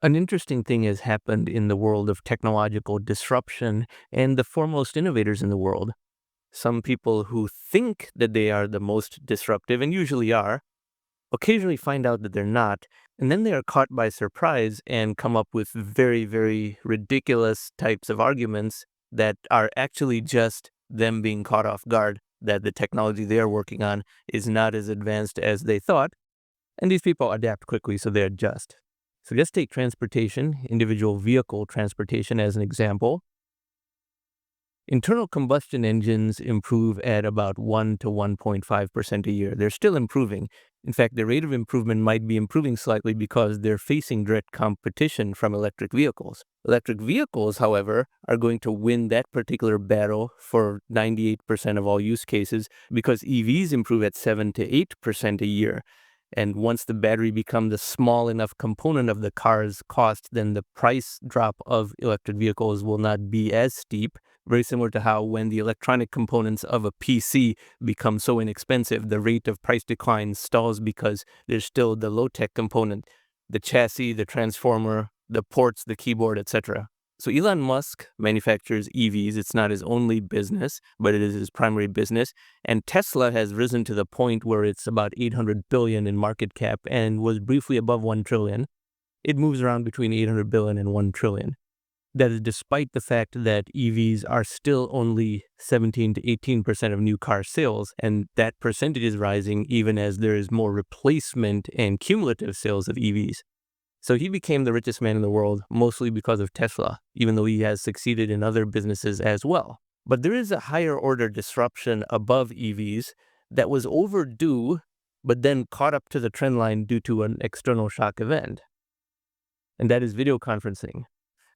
An interesting thing has happened in the world of technological disruption and the foremost innovators in the world. Some people who think that they are the most disruptive, and usually are, occasionally find out that they're not, and then they are caught by surprise and come up with very, very ridiculous types of arguments that are actually just them being caught off guard, that the technology they are working on is not as advanced as they thought, and these people adapt quickly, so they adjust. So just take transportation, individual vehicle transportation as an example. Internal combustion engines improve at about 1 to 1.5% a year. They're still improving. In fact, the rate of improvement might be improving slightly because they're facing direct competition from electric vehicles. Electric vehicles, however, are going to win that particular battle for 98% of all use cases because EVs improve at 7 to 8% a year. And once the battery becomes a small enough component of the car's cost, then the price drop of electric vehicles will not be as steep. Very similar to how when the electronic components of a PC become so inexpensive, the rate of price decline stalls because there's still the low-tech component, the chassis, the transformer, the ports, the keyboard, etc. So Elon Musk manufactures EVs. It's not his only business, but it is his primary business. And Tesla has risen to the point where it's about 800 billion in market cap and was briefly above 1 trillion. It moves around between 800 billion and 1 trillion. That is despite the fact that EVs are still only 17 to 18% of new car sales, and that percentage is rising even as there is more replacement and cumulative sales of EVs. So he became the richest man in the world mostly because of Tesla, even though he has succeeded in other businesses as well. But there is a higher order disruption above EVs that was overdue, but then caught up to the trend line due to an external shock event. And that is video conferencing.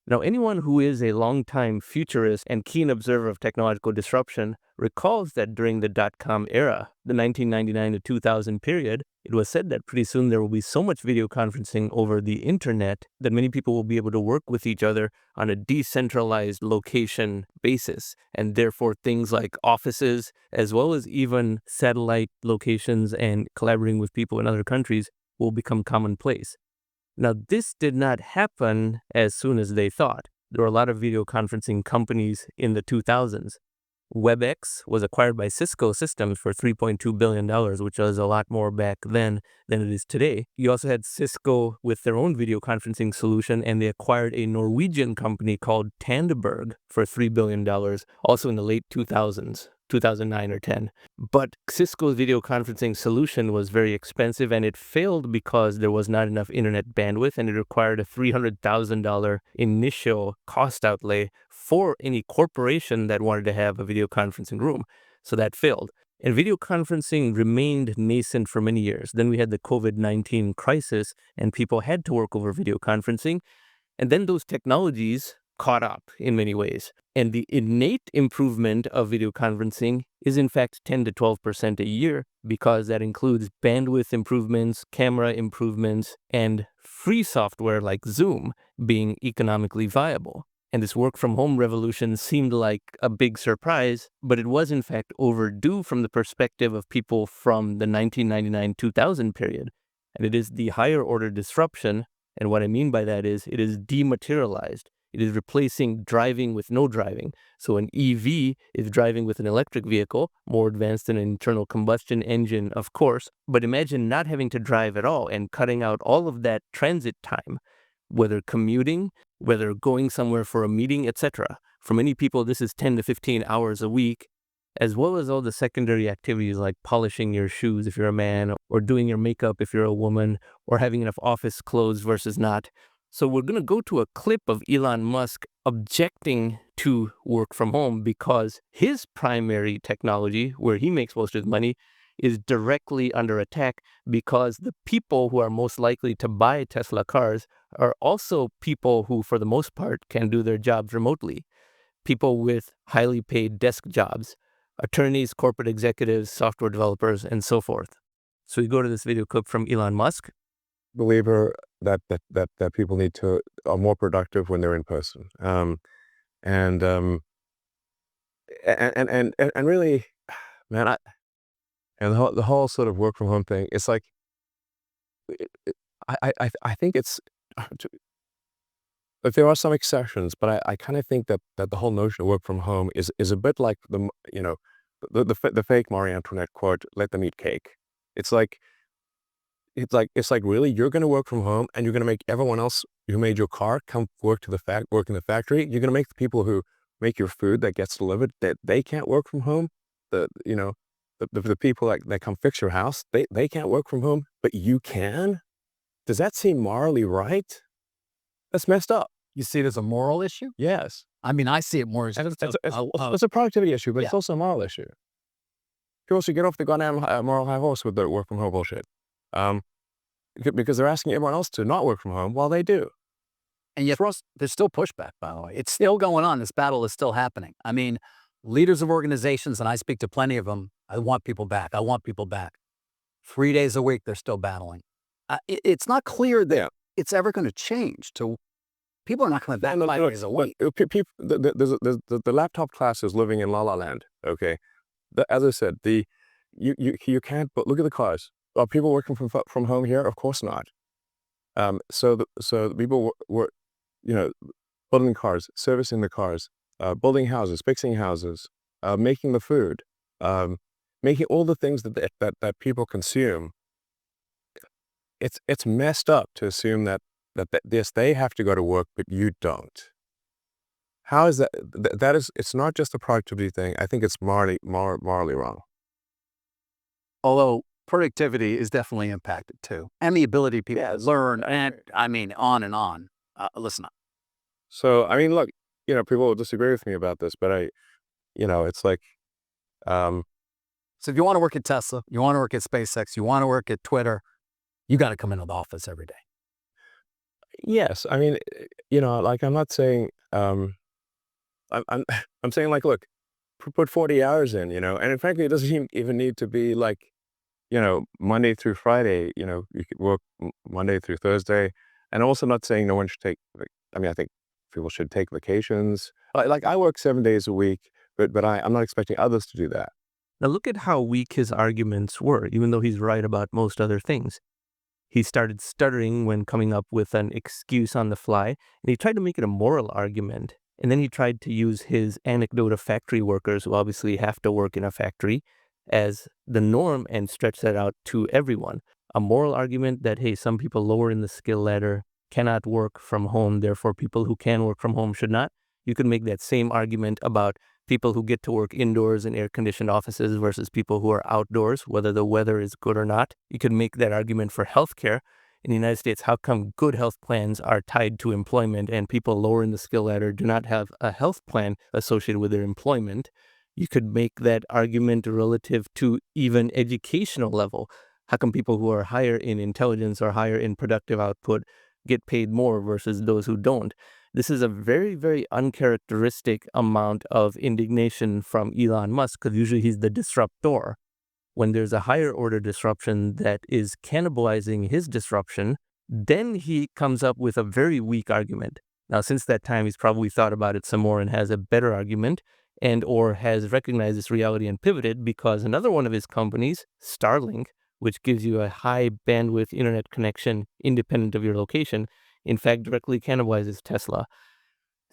Now, anyone who is a longtime futurist and keen observer of technological disruption recalls that during the dot-com era, the 1999 to 2000 period, it was said that pretty soon there will be so much video conferencing over the internet that many people will be able to work with each other on a decentralized location basis. And therefore, things like offices, as well as even satellite locations and collaborating with people in other countries will become commonplace. Now, this did not happen as soon as they thought. There were a lot of video conferencing companies in the 2000s. WebEx was acquired by Cisco Systems for $3.2 billion, which was a lot more back then than it is today. You also had Cisco with their own video conferencing solution, and they acquired a Norwegian company called Tandberg for $3 billion, also in the late 2000s. 2009 or 10. But Cisco's video conferencing solution was very expensive and it failed because there was not enough internet bandwidth and it required a $300,000 initial cost outlay for any corporation that wanted to have a video conferencing room. So that failed. And video conferencing remained nascent for many years. Then we had the COVID-19 crisis and people had to work over video conferencing. And then those technologies caught up in many ways. And the innate improvement of video conferencing is in fact 10 to 12% a year because that includes bandwidth improvements, camera improvements, and free software like Zoom being economically viable. And this work from home revolution seemed like a big surprise, but it was in fact overdue from the perspective of people from the 1999-2000 period. And it is the higher order disruption. And what I mean by that is it is dematerialized. It is replacing driving with no driving. So an EV is driving with an electric vehicle, more advanced than an internal combustion engine, of course. But imagine not having to drive at all and cutting out all of that transit time, whether commuting, whether going somewhere for a meeting, etc. For many people, this is 10 to 15 hours a week, as well as all the secondary activities like polishing your shoes if you're a man, or doing your makeup if you're a woman, or having enough office clothes versus not. So we're going to go to a clip of Elon Musk objecting to work from home because his primary technology, where he makes most of his money, is directly under attack because the people who are most likely to buy Tesla cars are also people who, for the most part, can do their jobs remotely. People with highly paid desk jobs, attorneys, corporate executives, software developers, and so forth. So we go to this video clip from Elon Musk. Believer that people are more productive when they're in person, and really, man, the whole sort of work from home thing. It's like, I think it's But there are some exceptions, but I kind of think that the whole notion of work from home is a bit like the fake Marie Antoinette quote, "Let them eat cake." It's like it's like really you're going to work from home and you're going to make everyone else who made your car come work in the factory. You're going to make the people who make your food that gets delivered that they can't work from home. The people that come fix your house, they can't work from home, but you can. Does that seem morally right? That's messed up. You see it as a moral issue? Yes. I mean, I see it more as And just it's a productivity issue, but yeah. it's also a moral issue. People should get off the goddamn moral high horse with their work from home bullshit. Um, because they're asking everyone else to not work from home while they do. And yet for us, there's still pushback, by the way. It's still going on. This battle is still happening. I mean, leaders of organizations, and I speak to plenty of them, I want people back. I want people back. 3 days a week, they're still battling. It's not clear that Yeah. it's ever going to change. People are not coming back No, 5 days a week. The laptop class is living in La La Land. Okay, as I said, you can't. But look at the cars. Are people working from home here? Of course not. So the people were, you know, building cars, servicing the cars, building houses, fixing houses, making the food, um, making all the things that people consume. It's messed up to assume that yes, they have to go to work, but you don't. How is that? That is, it's not just a productivity thing. I think it's morally wrong. Although productivity is definitely impacted too. And the ability of people to learn, and I mean, on and on. Listen, So, I mean, look, people will disagree with me about this, but it's like, um, so if you want to work at Tesla, you want to work at SpaceX, you want to work at Twitter, you got to come into the office every day. yes, I mean, like I'm not saying, I'm I'm saying like, look, put 40 hours in, and in fact, it doesn't even need to be like, Monday through Friday, you could work Monday through Thursday. And also not saying no one should take, I mean, I think people should take vacations. Like I work 7 days a week, but I'm not expecting others to do that. Now look at how weak his arguments were, even though he's right about most other things. He started stuttering when coming up with an excuse on the fly, and he tried to make it a moral argument. And then he tried to use his anecdote of factory workers, who obviously have to work in a factory, as the norm and stretch that out to everyone. A moral argument that, hey, some people lower in the skill ladder cannot work from home, therefore people who can work from home should not. You could make that same argument about people who get to work indoors in air-conditioned offices versus people who are outdoors, whether the weather is good or not. You could make that argument for healthcare. In the United States, how come good health plans are tied to employment and people lower in the skill ladder do not have a health plan associated with their employment? You could make that argument relative to even educational level. How come people who are higher in intelligence or higher in productive output get paid more versus those who don't? This is a very, very uncharacteristic amount of indignation from Elon Musk, because usually he's the disruptor. When there's a higher order disruption that is cannibalizing his disruption, then he comes up with a very weak argument. Now, since that time, he's probably thought about it some more and has a better argument, and or has recognized this reality and pivoted, because another one of his companies, Starlink, which gives you a high bandwidth internet connection independent of your location, in fact, directly cannibalizes Tesla.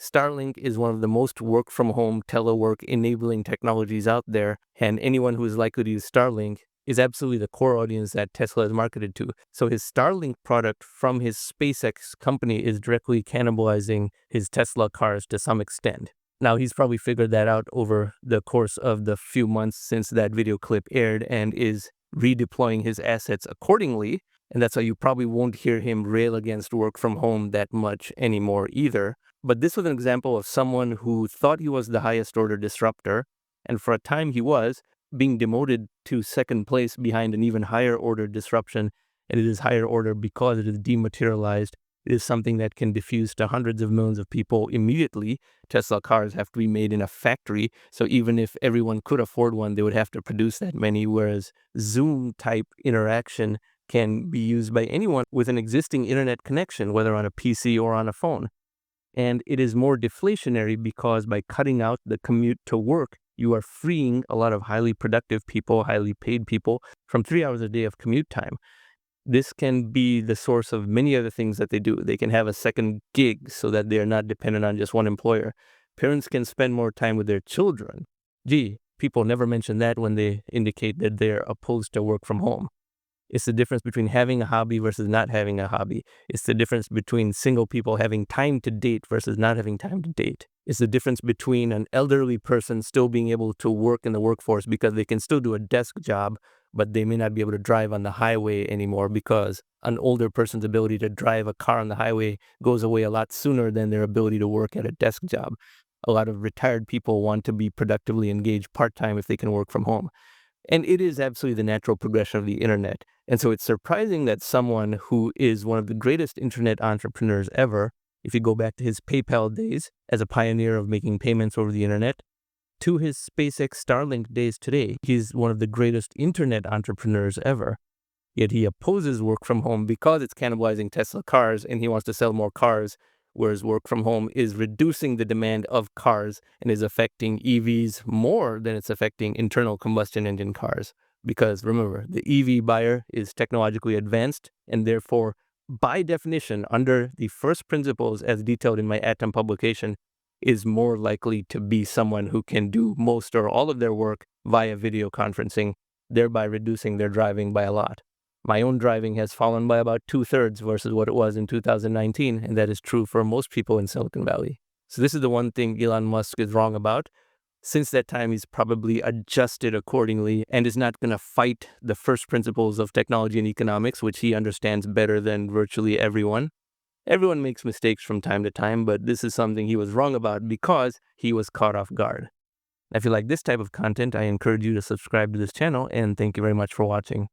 Starlink is one of the most work from home telework enabling technologies out there, and anyone who is likely to use Starlink is absolutely the core audience that Tesla is marketed to. So his Starlink product from his SpaceX company is directly cannibalizing his Tesla cars to some extent. Now, he's probably figured that out over the course of the few months since that video clip aired and is redeploying his assets accordingly. And that's why you probably won't hear him rail against work from home that much anymore either. But this was an example of someone who thought he was the highest order disruptor, and for a time he was, being demoted to second place behind an even higher order disruption. And it is higher order because it is dematerialized. It is something that can diffuse to hundreds of millions of people immediately. Tesla cars have to be made in a factory, so even if everyone could afford one, they would have to produce that many, whereas Zoom-type interaction can be used by anyone with an existing internet connection, whether on a PC or on a phone. And it is more deflationary because by cutting out the commute to work, you are freeing a lot of highly productive people, highly paid people from 3 hours a day of commute time. This can be the source of many other things that they do. They can have a second gig so that they are not dependent on just one employer. Parents can spend more time with their children. Gee, people never mention that when they indicate that they're opposed to work from home. It's the difference between having a hobby versus not having a hobby. It's the difference between single people having time to date versus not having time to date. It's the difference between an elderly person still being able to work in the workforce because they can still do a desk job, but they may not be able to drive on the highway anymore because an older person's ability to drive a car on the highway goes away a lot sooner than their ability to work at a desk job. A lot of retired people want to be productively engaged part-time if they can work from home. And it is absolutely the natural progression of the internet. And so it's surprising that someone who is one of the greatest internet entrepreneurs ever, if you go back to his PayPal days as a pioneer of making payments over the internet, to his SpaceX Starlink days today, he's one of the greatest internet entrepreneurs ever. Yet he opposes work from home because it's cannibalizing Tesla cars and he wants to sell more cars, whereas work from home is reducing the demand of cars and is affecting EVs more than it's affecting internal combustion engine cars. Because remember, the EV buyer is technologically advanced and therefore, by definition, under the first principles as detailed in my Atom publication, is more likely to be someone who can do most or all of their work via video conferencing, thereby reducing their driving by a lot. My own driving has fallen by about 2/3 versus what it was in 2019, and that is true for most people in Silicon Valley. So this is the one thing Elon Musk is wrong about. Since that time, he's probably adjusted accordingly and is not going to fight the first principles of technology and economics, which he understands better than virtually everyone. Everyone makes mistakes from time to time, but this is something he was wrong about because he was caught off guard. If you like this type of content, I encourage you to subscribe to this channel, and thank you very much for watching.